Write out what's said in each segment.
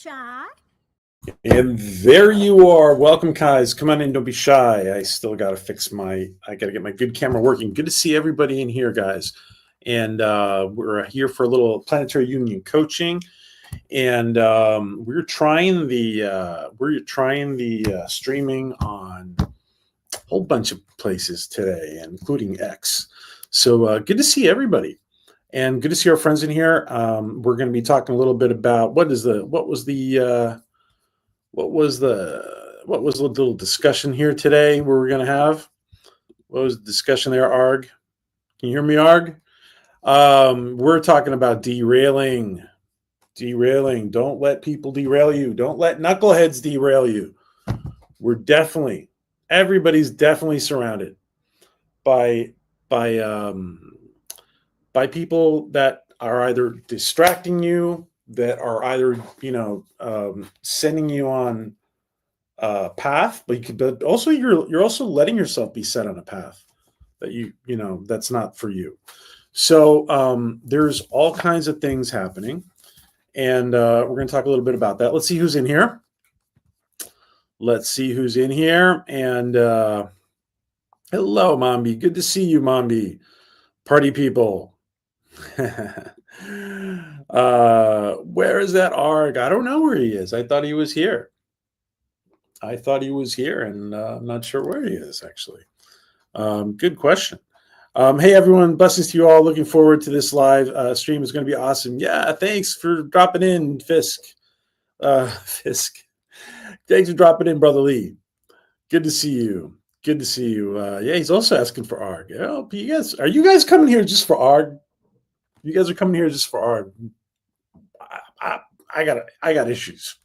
shy. And there you are. Welcome, guys. Come on in. Don't be shy. I still got to I got to get my good camera working. Good to see everybody in here, guys. And we're here for a little Planetary Union coaching. And we're trying the streaming on a whole bunch of places today, including X. So good to see everybody. And good to see our friends in here. We're going to be talking a little bit about what was the little discussion here today we're going to have? What was the discussion there, Arg? Can you hear me, Arg? We're talking about derailing. Derailing. Don't let people derail you. Don't let knuckleheads derail you. Everybody's definitely surrounded by people that are either distracting you, that are either sending you on a path, but also you're also letting yourself be set on a path that that's not for you. So there's all kinds of things happening, and we're going to talk a little bit about that. Let's see who's in here. And hello, Mambi. Good to see you, Mambi. Party people. Where is that Arg? I don't know where he is. I thought he was here, and I'm not sure where he is, actually. Good question. Hey, everyone. Blessings to you all. Looking forward to this live stream. It's going to be awesome. Yeah, thanks for dropping in, Fisk. Fisk. Thanks for dropping in, Brother Lee. Good to see you. Yeah, he's also asking for Arg. Oh, are you guys coming here just for Arg? You guys are coming here just for Arg. I got issues.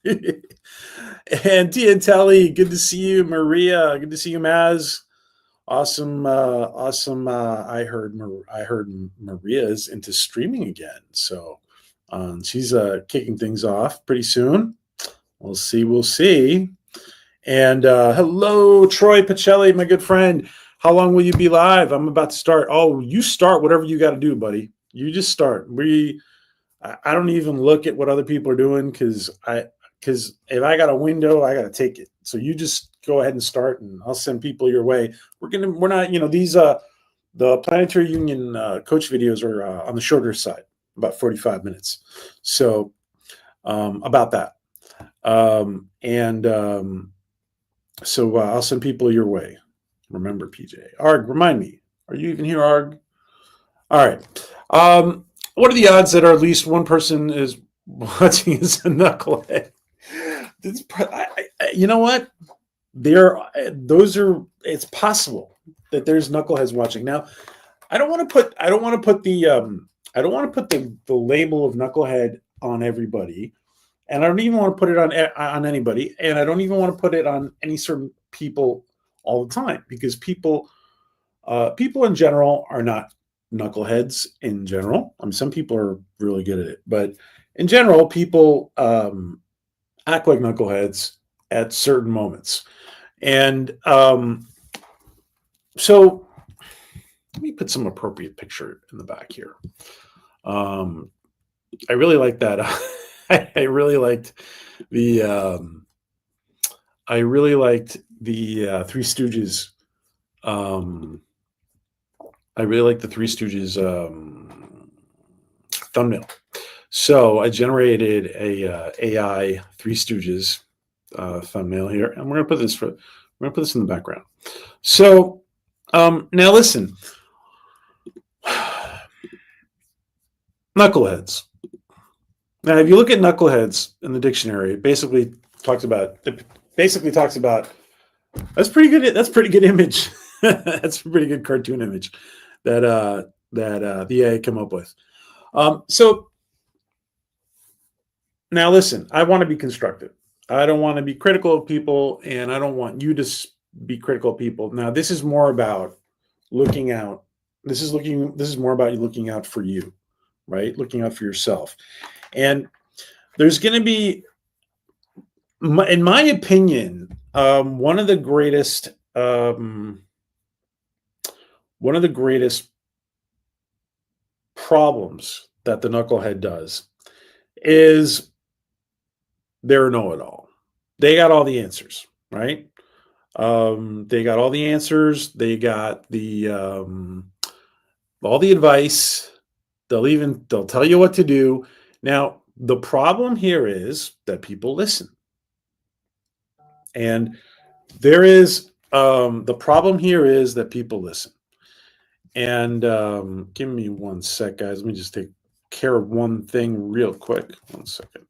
And Tia and Telly, good to see you. Maria, good to see you, Maz. Awesome. I heard Maria's into streaming again, so she's kicking things off pretty soon. We'll see. And hello, Troy Pacelli, my good friend. How long will you be live? I'm about to start. Oh, you start whatever you got to do, buddy. You just start. I don't even look at what other people are doing because if I got a window, I got to take it. So you just go ahead and start, and I'll send people your way. We're not, these the Planetary Union coach videos are on the shorter side, about 45 minutes. So about that, so I'll send people your way. Remember, PJ. Arg, remind me. Are you even here, Arg? All right. What are the odds that at least one person is watching as a knucklehead? You know what? It's possible that there's knuckleheads watching. Now, I don't want to put the label of knucklehead on everybody, and I don't even want to put it on anybody, and I don't even want to put it on any certain people all the time, because people in general are not knuckleheads in general. I mean, some people are really good at it, but in general, people act like knuckleheads at certain moments. And so let me put some appropriate picture in the back here. I really like that. I really liked the Three Stooges. I really like the Three Stooges thumbnail. So I generated a AI Three Stooges thumbnail here, and we're gonna put this in the background. So now listen, knuckleheads. Now, if you look at knuckleheads in the dictionary, it basically talks about. That's pretty good. That's pretty good image. That's a pretty good cartoon image that the AI came up with. So now listen, I want to be constructive. I don't want to be critical of people, and I don't want you to be critical of people. Now, this is more about looking out. This is more about you looking out for you, right? Looking out for yourself. And there's going to be, in my opinion, one of the greatest problems that the knucklehead does is they're a know-it-all. They got all the answers, right? They got all the answers. They got all the advice. They'll tell you what to do. Now, the problem here is that people listen. And the problem here is that people listen. And give me one sec, guys. Let me just take care of one thing real quick. 1 second.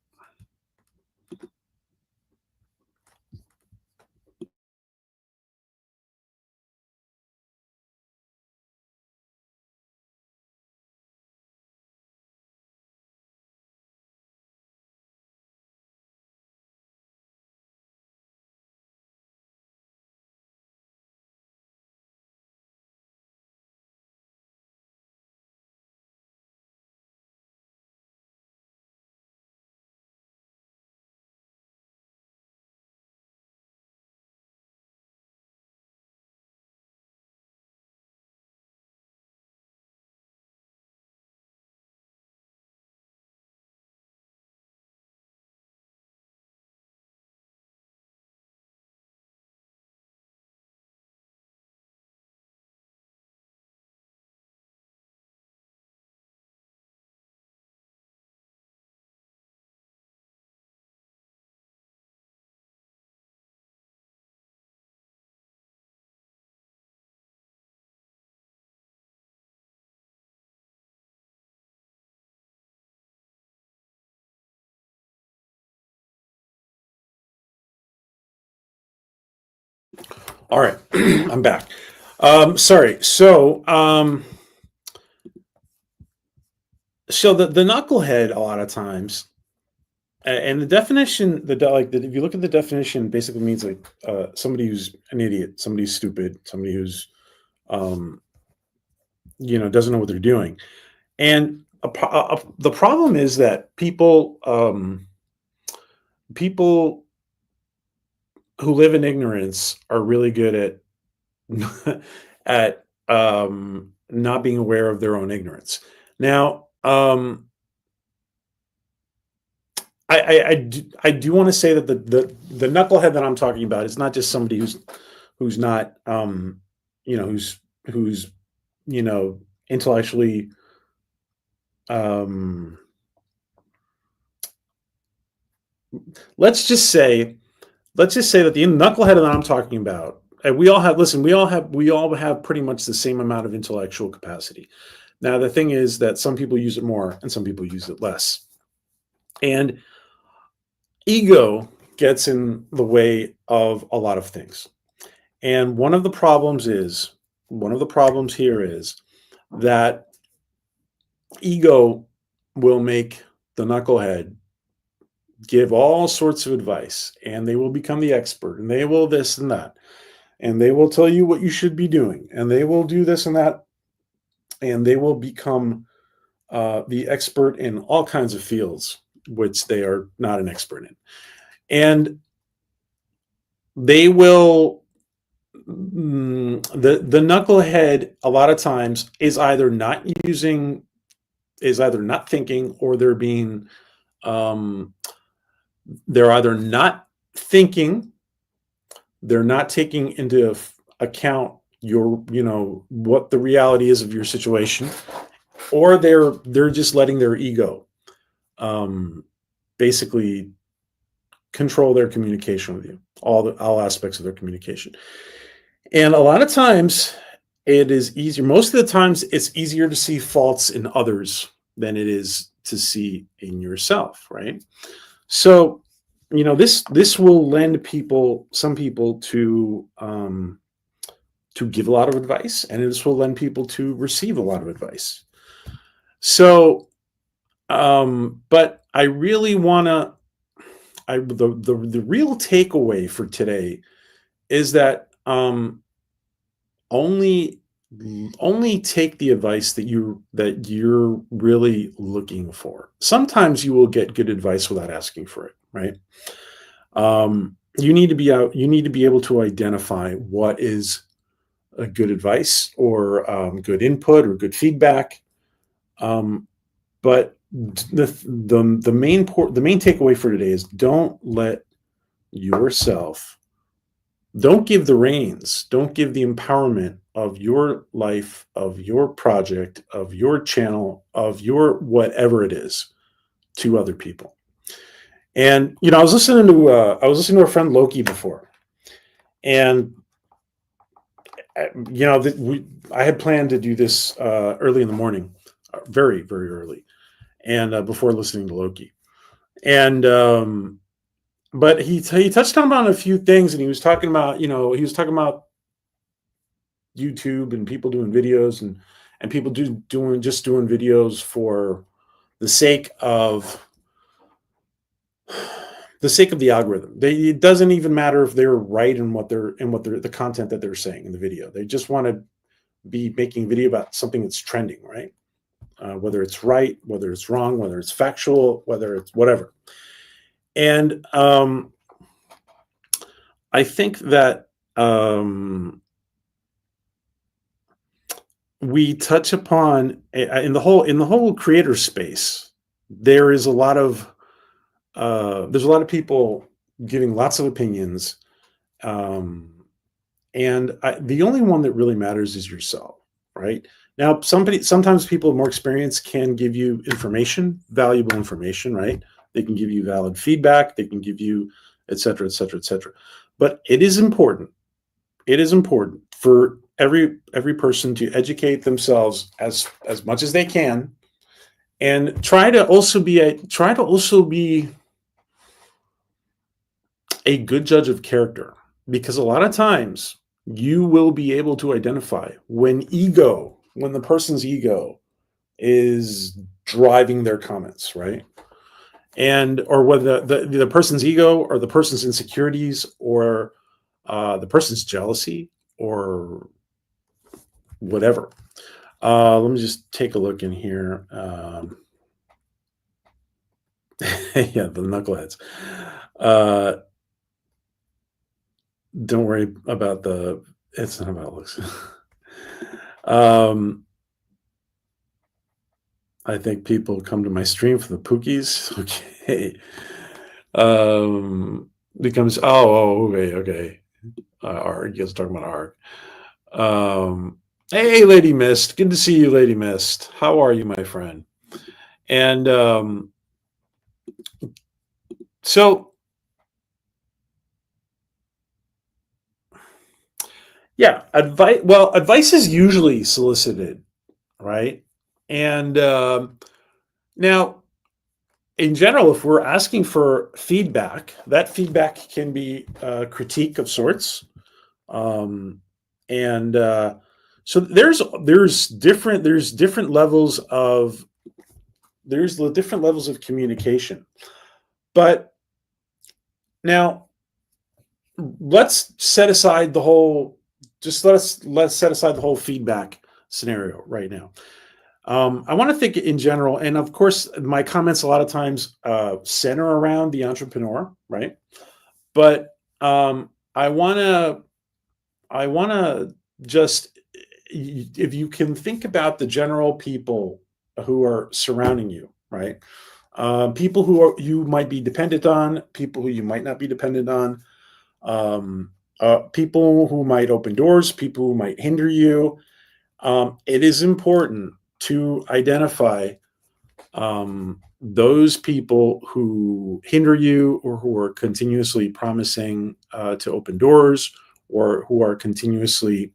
All right, I'm back. Sorry. So the knucklehead a lot of times, and the definition, if you look at the definition, basically means like somebody who's an idiot, somebody who's stupid, somebody who's um, doesn't know what they're doing. And the problem is that people who live in ignorance are really good at not being aware of their own ignorance. Now, I do want to say that the knucklehead that I'm talking about is not just somebody who's not who's intellectually um, let's just say that the knucklehead that I'm talking about, and we all have pretty much the same amount of intellectual capacity. Now, the thing is that some people use it more and some people use it less. And ego gets in the way of a lot of things. And one of the problems here is that ego will make the knucklehead give all sorts of advice, and they will become the expert, and they will this and that, and they will tell you what you should be doing, and they will do this and that, and they will become the expert in all kinds of fields which they are not an expert in. And they will the knucklehead a lot of times is either not thinking, or they're either not thinking, they're not taking into account what the reality is of your situation, or they're just letting their ego basically control their communication with you, all aspects of their communication. And a lot of times it is easier. Most of the times it's easier to see faults in others than it is to see in yourself, right? So, this will lend some people to give a lot of advice, and this will lend people to receive a lot of advice. So, but I really want to. The real takeaway for today is that only take the advice that you're really looking for. Sometimes you will get good advice without asking for it, right? You need to be able to identify what is a good advice, or good input, or good feedback. But the main takeaway for today is don't let yourself, don't give the reins, don't give the empowerment of your life, of your project, of your channel, of your whatever it is to other people. And I was listening to our friend Loki before, and I had planned to do this early in the morning, very very early, and before listening to Loki, and but he touched on a few things, and he was talking about YouTube and people doing videos, and people doing videos for the sake of the algorithm. It doesn't even matter if they're right in the content that they're saying in the video. They just want to be making a video about something that's trending, right? Whether it's right, whether it's wrong, whether it's factual, whether it's whatever. And I think that we touch upon in the whole creator space. There's a lot of people giving lots of opinions, and the only one that really matters is yourself, right? Now, sometimes people with more experience can give you valuable information, right? They can give you valid feedback. They can give you, et cetera, et cetera, et cetera. But it is important. It is important for every person to educate themselves as much as they can, and try to also be a good judge of character, because a lot of times you will be able to identify when the person's ego is driving their comments, right? And or whether the person's ego or the person's insecurities or the person's jealousy or whatever. Let me just take a look in here. Yeah, the knuckleheads. Don't worry about it's not about looks. I think people come to my stream for the Pookies. Okay. Becomes okay. Arg, you guys are talking about Arg. Hey, Lady Mist. Good to see you, Lady Mist. How are you, my friend? And so, yeah, advice is usually solicited, right? And now, in general, if we're asking for feedback, that feedback can be a critique of sorts. And so there's different levels of communication. But now let's set aside the whole feedback scenario right now. I want to think in general, and of course, my comments a lot of times center around the entrepreneur, right? But I want to just, if you can think about the general people who are surrounding you, right? People who you might be dependent on, people who you might not be dependent on, people who might open doors, people who might hinder you. It is important to identify those people who hinder you, or who are continuously promising to open doors, or who are continuously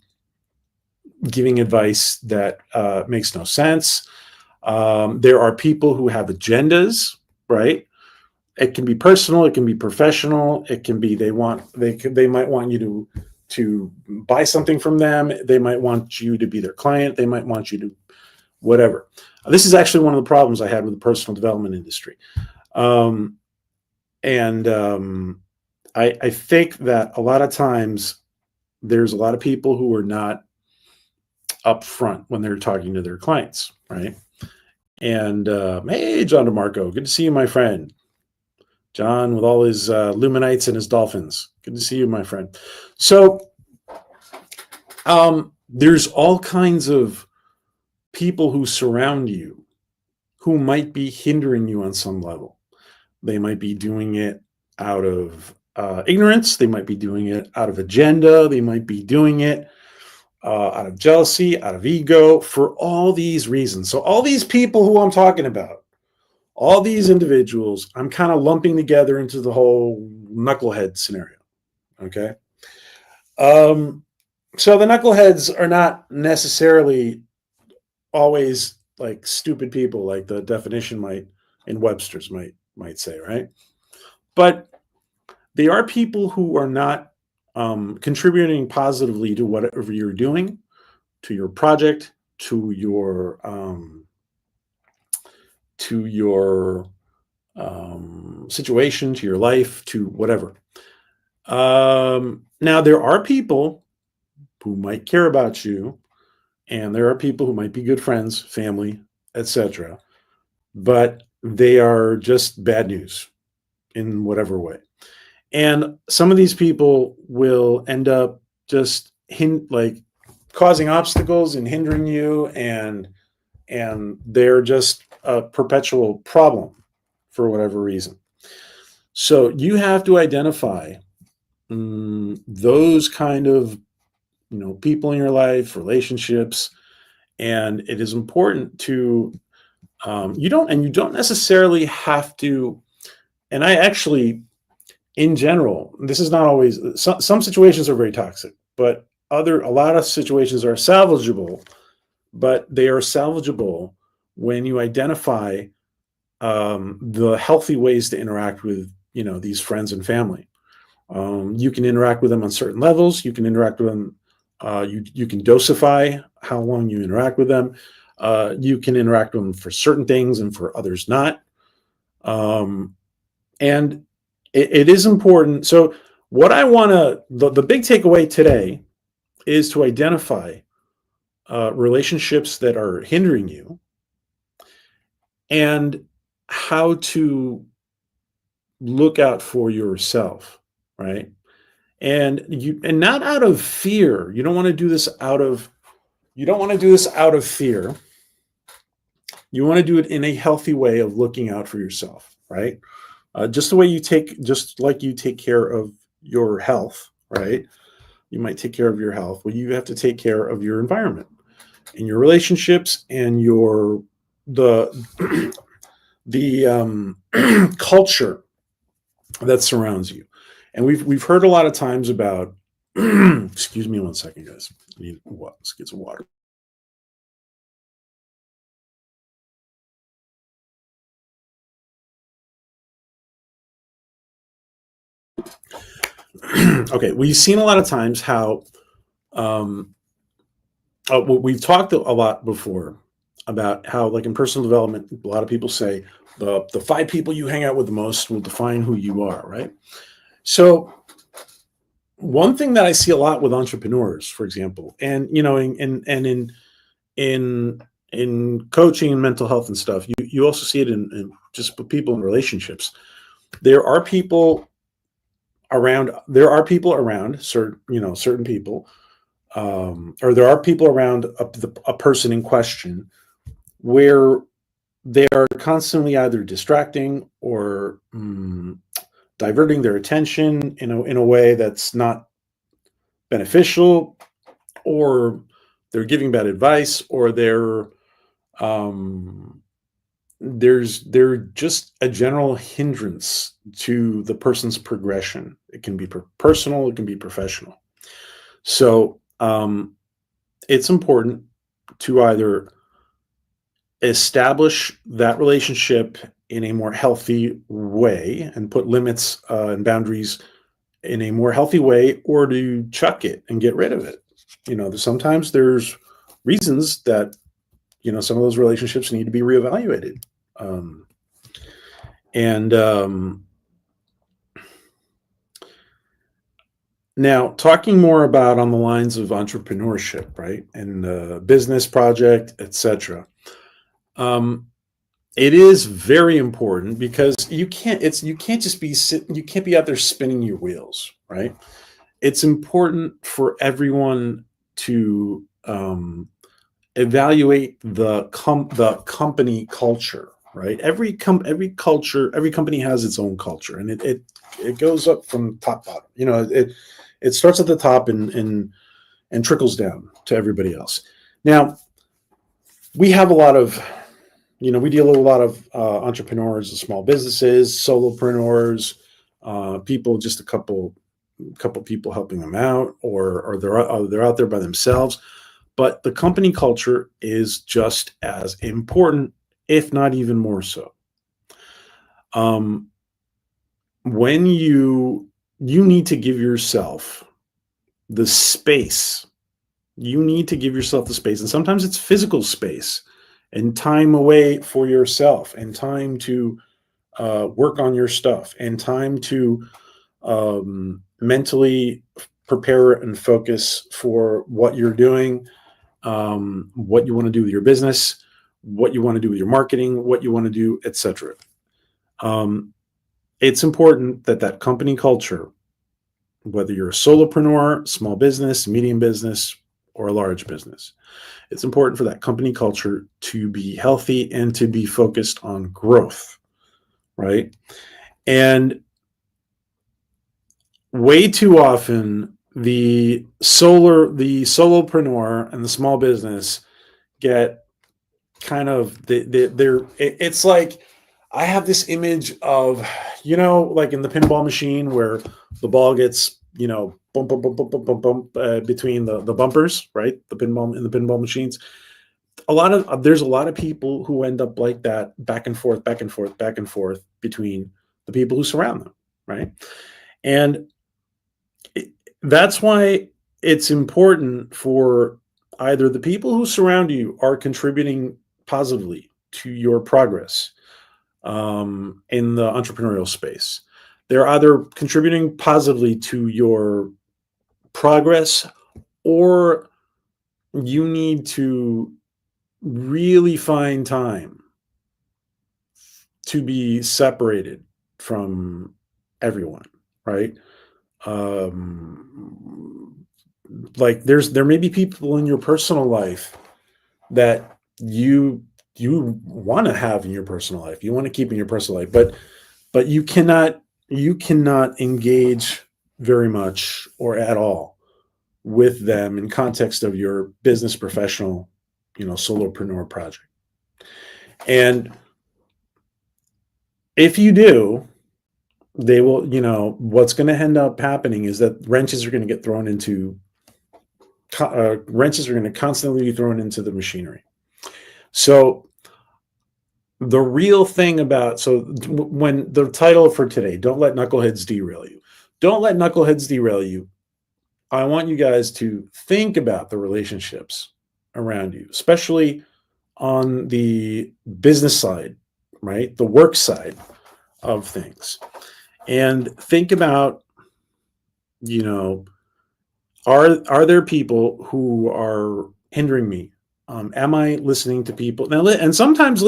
giving advice that makes no sense. There are people who have agendas, right? It can be personal, it can be professional, it can be they might want you to buy something from them, they might want you to be their client, they might want you to whatever. This is actually one of the problems I had with the personal development industry. I think that a lot of times there's a lot of people who are not upfront when they're talking to their clients, right? And hey, John DeMarco, good to see you, my friend. John with all his Luminites and his dolphins. Good to see you, my friend. So there's all kinds of people who surround you who might be hindering you on some level. They might be doing it out of ignorance. They might be doing it out of agenda. They might be doing it out of jealousy, out of ego, for all these reasons. So all these people who I'm talking about, all these individuals, I'm kind of lumping together into the whole knucklehead scenario. Okay. So the knuckleheads are not necessarily always like stupid people, like the definition might in Webster's might say, right? But they are people who are not contributing positively to whatever you're doing, to your project, to your situation, to your life, to whatever. Now there are people who might care about you, and there are people who might be good friends, family, etc. But they are just bad news in whatever way. And some of these people will end up just like causing obstacles and hindering you, and they're just a perpetual problem for whatever reason. So you have to identify those kind of people in your life, relationships, and it is important to you don't necessarily have to. And I actually, in general, this is not always. Some situations are very toxic, but a lot of situations are salvageable. But they are salvageable when you identify the healthy ways to interact with these friends and family. You can interact with them on certain levels. You can interact with them. You can dosify how long you interact with them. You can interact with them for certain things and for others not. And it is important. So what I want the big takeaway today is to identify relationships that are hindering you and how to look out for yourself, right? And not out of fear. You don't want to do this out of fear. You want to do it in a healthy way of looking out for yourself, right? Just like you take care of your health, right? You might take care of your health. Well, you have to take care of your environment and your relationships and the culture that surrounds you. And we've heard a lot of times about. Excuse me one second, guys. Let's get some water. Okay, we've seen a lot of times how we've talked a lot before about how, like in personal development, a lot of people say the 5 people you hang out with the most will define who you are, right? So one thing that I see a lot with entrepreneurs, for example, and in coaching and mental health and stuff, you also see it in just people in relationships. There are people around certain people, or there are people around a person in question where they are constantly either distracting or diverting their attention in a way that's not beneficial, or they're giving bad advice, or they're just a general hindrance to the person's progression. It can be personal, it can be professional. So it's important to either establish that relationship in a more healthy way and put limits and boundaries in a more healthy way, or to chuck it and get rid of it. Sometimes there's reasons that some of those relationships need to be reevaluated. Now, talking more about on the lines of entrepreneurship, right, and business project, etc. It is very important because you can't be out there spinning your wheels, right? It's important for everyone to evaluate the company culture, right? Every culture, every company has its own culture, and it goes up from top to bottom. It starts at the top and trickles down to everybody else. Now, we have a lot of, we deal with a lot of entrepreneurs and small businesses, solopreneurs, people, just a couple people helping them out, or they're out there by themselves. But the company culture is just as important, if not even more so. When you need to give yourself the space. You need to give yourself the space, and sometimes it's physical space and time away for yourself, and time to work on your stuff, and time to mentally prepare and focus for what you're doing, what you want to do with your business, what you want to do with your marketing, what you want to do, etc. It's important that company culture, whether you're a solopreneur, small business, medium business, or a large business, it's important for that company culture to be healthy and to be focused on growth, right? And way too often, the solopreneur and the small business get kind of it's like, I have this image of, like in the pinball machine where the ball gets, bump, bump, bump, bump, bump, bump, bump between the bumpers, right? The pinball machines. There's a lot of people who end up like that, back and forth, back and forth, back and forth between the people who surround them, right? And that's why it's important for either the people who surround you are contributing positively to your progress in the entrepreneurial space. They're either contributing positively to your progress, or you need to really find time to be separated from everyone, right? Like there may be people in your personal life that you want to have in your personal life, you want to keep in your personal life, but you cannot engage very much or at all with them in context of your business, professional, solopreneur project. And if you do, they will, what's going to end up happening is that wrenches are going to get thrown into wrenches are going to constantly be thrown into the machinery. So the real thing when the title for today, don't let knuckleheads derail you. Don't let knuckleheads derail you. I want you guys to think about the relationships around you, especially on the business side, right? The work side of things. And think about, are there people who are hindering me? Am I listening to people? Now, and sometimes,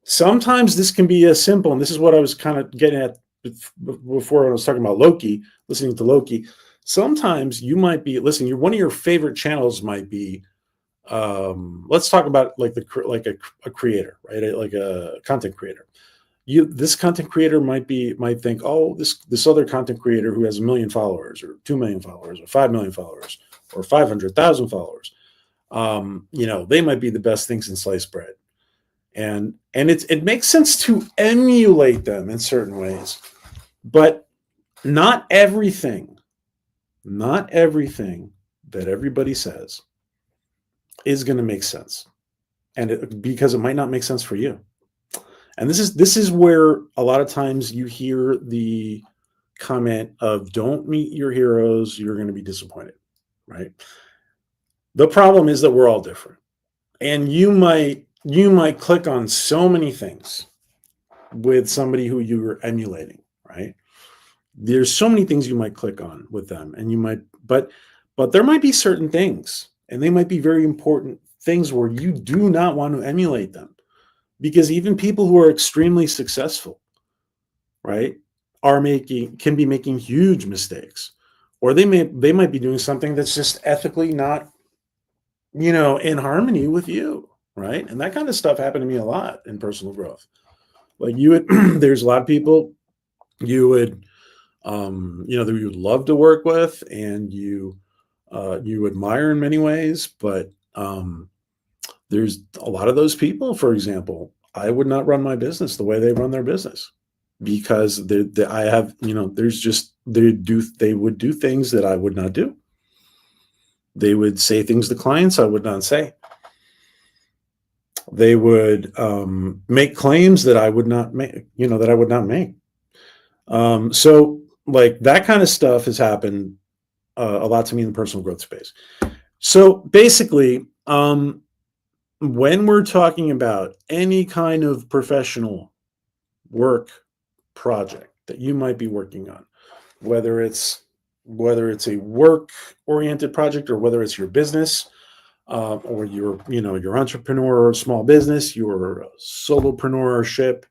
sometimes this can be as simple, and this is what I was kind of getting at before when I was talking about Loki, listening to Loki. Sometimes you might be listening. One of your favorite channels might be, let's talk about like a creator, right? Like a content creator. This content creator might think, oh, this other content creator who has 1 million followers, or 2 million followers, or 5 million followers, or 500,000 followers, they might be the best things in sliced bread, and it makes sense to emulate them in certain ways, but not everything that everybody says is going to make sense, because it might not make sense for you. And this is where a lot of times you hear the comment of, don't meet your heroes, you're going to be disappointed, right? The problem is that we're all different. And you might click on so many things with somebody who you're emulating, right? There's so many things you might click on with them, and but there might be certain things, and they might be very important things where you do not want to emulate them. Because even people who are extremely successful, right, can be making huge mistakes, or they might be doing something that's just ethically not, in harmony with you, right? And that kind of stuff happened to me a lot in personal growth. Like you would, there's a lot of people you would, that you would love to work with, and you admire in many ways, but there's a lot of those people. For example, I would not run my business the way they run their business because I have, there's just they would do things that I would not do. They would say things to clients I would not say. They would make claims that I would not make, that I would not make. So like that kind of stuff has happened a lot to me in the personal growth space. So basically, when we're talking about any kind of professional work project that you might be working on, whether it's a work oriented project or whether it's your business, or your entrepreneur or small business, your solopreneurship,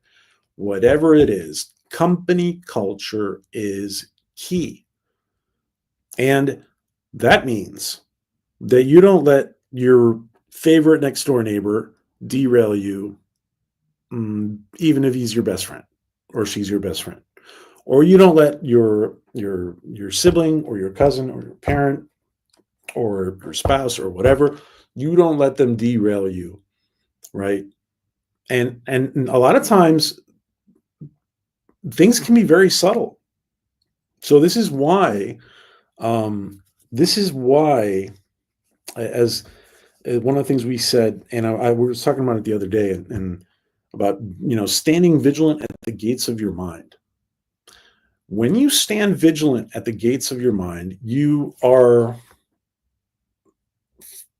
whatever it is, company culture is key. And that means that you don't let your favorite next door neighbor derail you, even if he's your best friend or she's your best friend. Or you don't let your sibling or your cousin or your parent or your spouse or whatever, you don't let them derail you, right? And a lot of times things can be very subtle. So this is why as one of the things we said, and we were talking about it the other day, and about standing vigilant at the gates of your mind. When you stand vigilant at the gates of your mind, you are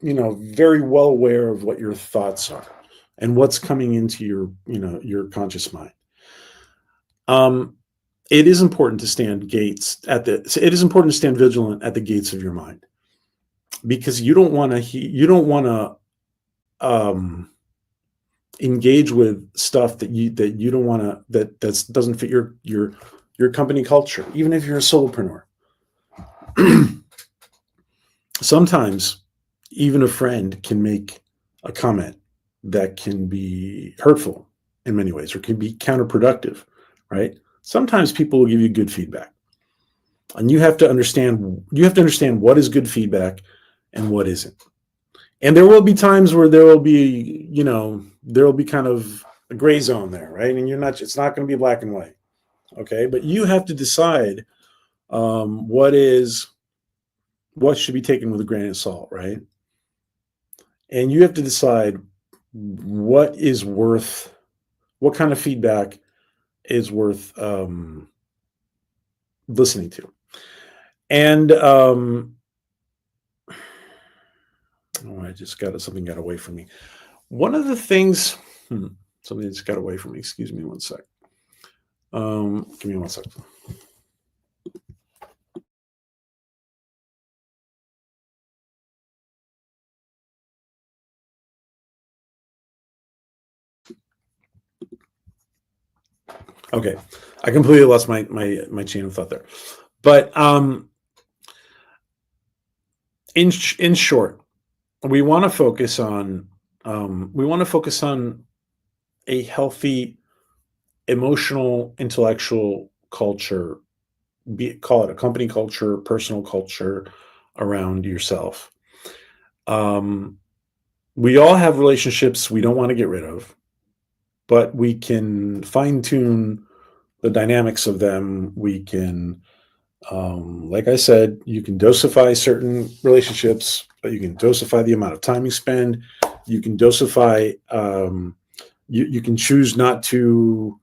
very well aware of what your thoughts are and what's coming into your conscious mind. It is important to stand vigilant at the gates of your mind, because you don't want to engage with stuff that you don't want to, that doesn't fit your company culture, even if you're a solopreneur. Sometimes even a friend can make a comment that can be hurtful in many ways, or can be counterproductive, right? Sometimes people will give you good feedback, and you have to understand what is good feedback and what isn't. And there will be times where there will be kind of a gray zone there, right? And it's not going to be black and white. Okay. But you have to decide what should be taken with a grain of salt, right? And you have to decide what kind of feedback is worth listening to. And I just something got away from me. One of the things, something just got away from me. Excuse me one sec. Give me one sec. Okay, I completely lost my chain of thought there. But in short, we want to focus on a healthy emotional, intellectual culture. Call it a company culture, personal culture around yourself. We all have relationships we don't want to get rid of, but we can fine tune the dynamics of them. We can, like I said, you can dosify certain relationships, but you can dosify the amount of time you spend. You can dosify, you can choose not to,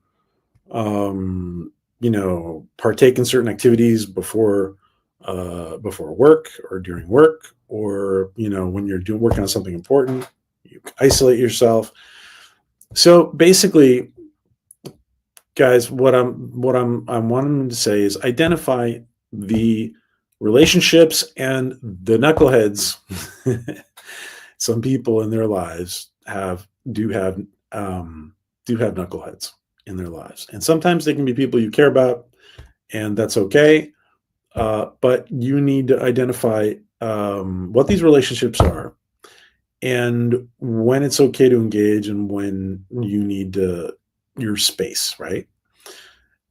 partake in certain activities before work or during work, or, when you're working on something important, you isolate yourself. So basically, guys, what I'm wanting to say is identify the relationships and the knuckleheads. Some people in their lives do have knuckleheads in their lives, and sometimes they can be people you care about, and that's okay. But you need to identify what these relationships are, and when it's okay to engage and when you need your space, right?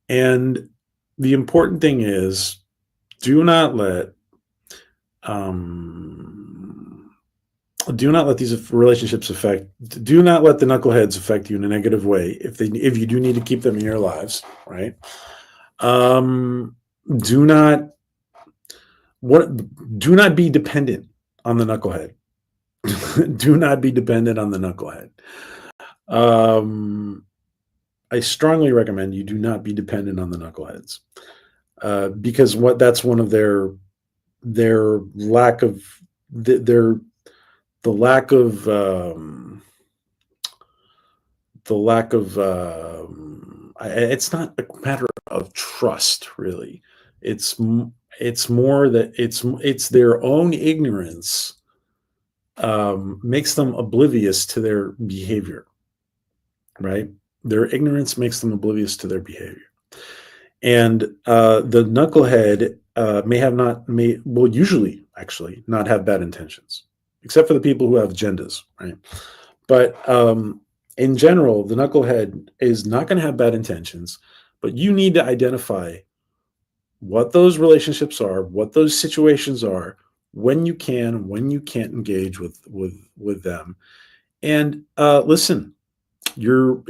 And the important thing is, do not let um, do not let these relationships affect. Do not let the knuckleheads affect you in a negative way. If you do need to keep them in your lives, right? Um, do not what do not be dependent on the knucklehead. Do not be dependent on the knucklehead. Um, I strongly recommend you do not be dependent on the knuckleheads, because what that's one of their lack of their the lack of it's not a matter of trust, really. It's more that it's their own ignorance, makes them oblivious to their behavior, right? Their ignorance makes them oblivious to their behavior. And the knucklehead will usually actually not have bad intentions, except for the people who have agendas, right? But in general, the knucklehead is not going to have bad intentions, but you need to identify what those relationships are, what those situations are, when you can't engage with them. And listen, your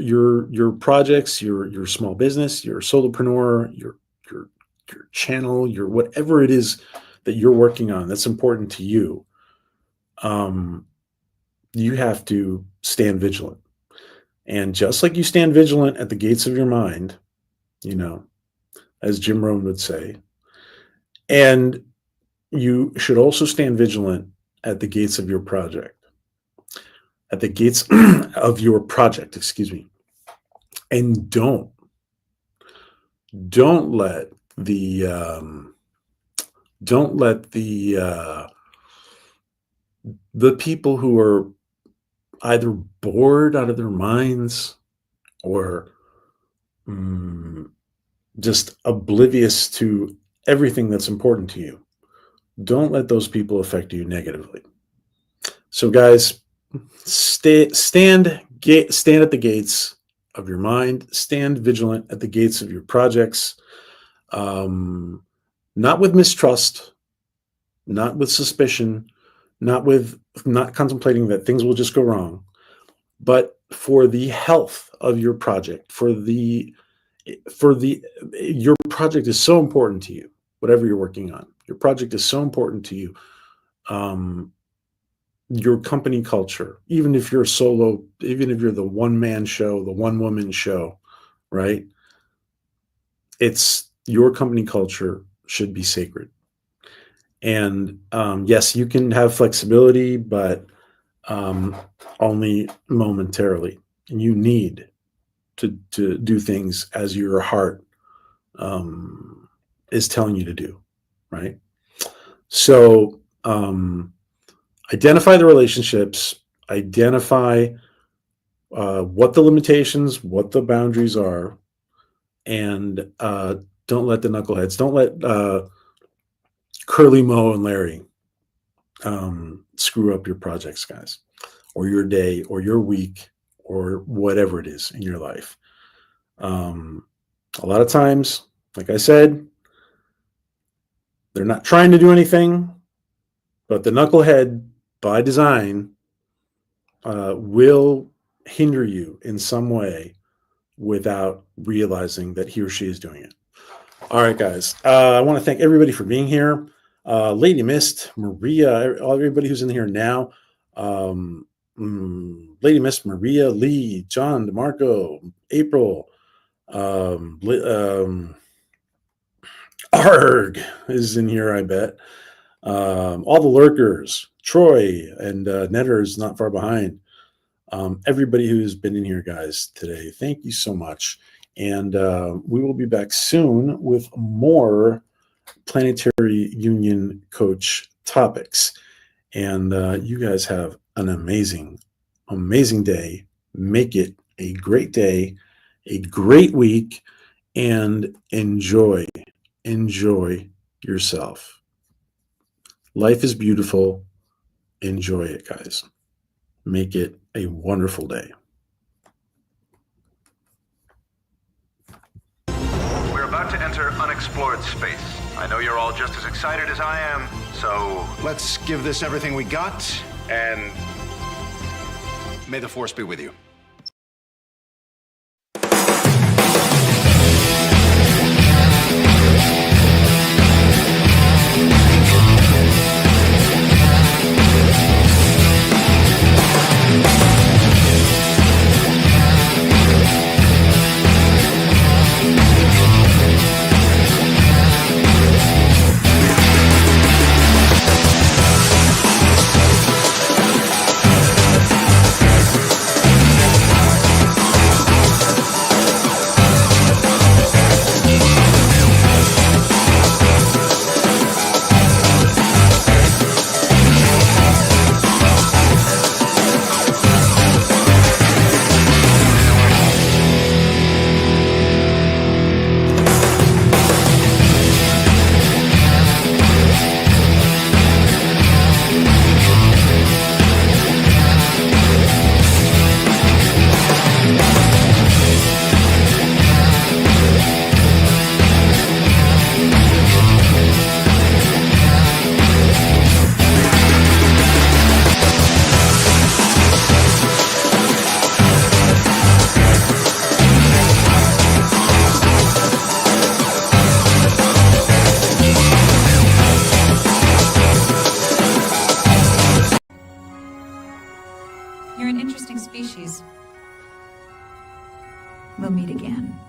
projects, your small business, your solopreneur, your your channel, your whatever it is that you're working on that's important to you. Um, you have to stand vigilant. And just like you stand vigilant at the gates of your mind, you know, as Jim Rohn would say, and you should also stand vigilant at the gates of your project, at the gates of your project, excuse me. And don't let the don't let the people who are either bored out of their minds or mm, just oblivious to everything that's important to you. Don't let those people affect you negatively. So, guys, stand at the gates of your mind. Stand vigilant at the gates of your projects. Um, not with mistrust, not with suspicion, not contemplating that things will just go wrong, but for the health of your project, for the your project is so important to you, whatever you're working on. Your project is so important to you. Um, your company culture, even if you're solo, even if you're the one man show, the one woman show, right? It's your company culture should be sacred. And yes, you can have flexibility, but um, only momentarily. And you need to do things as your heart um, is telling you to do, right? So identify the relationships, identify what the limitations, what the boundaries are, and don't let the knuckleheads, don't let Curly Mo and Larry screw up your projects, guys, or your day, or your week, or whatever it is in your life. A lot of times, like I said, they're not trying to do anything, but the knucklehead, by design, will hinder you in some way without realizing that he or she is doing it. All right, guys. I want to thank everybody for being here. Lady Mist, Maria, everybody who's in here now. Um, Lady Mist, Maria, Lee, John, DeMarco, April, Arg is in here, I bet. All the lurkers, Troy, and Netter is not far behind. Everybody who's been in here, guys, today, thank you so much. And we will be back soon with more Planetary Union Coach topics. And you guys have an amazing, amazing day. Make it a great day, a great week, and enjoy yourself. Life is beautiful. Enjoy it, guys. Make it a wonderful day. We're about to enter unexplored space. I know you're all just as excited as I am, so let's give this everything we got, and may the Force be with you. You're an interesting species. We'll meet again.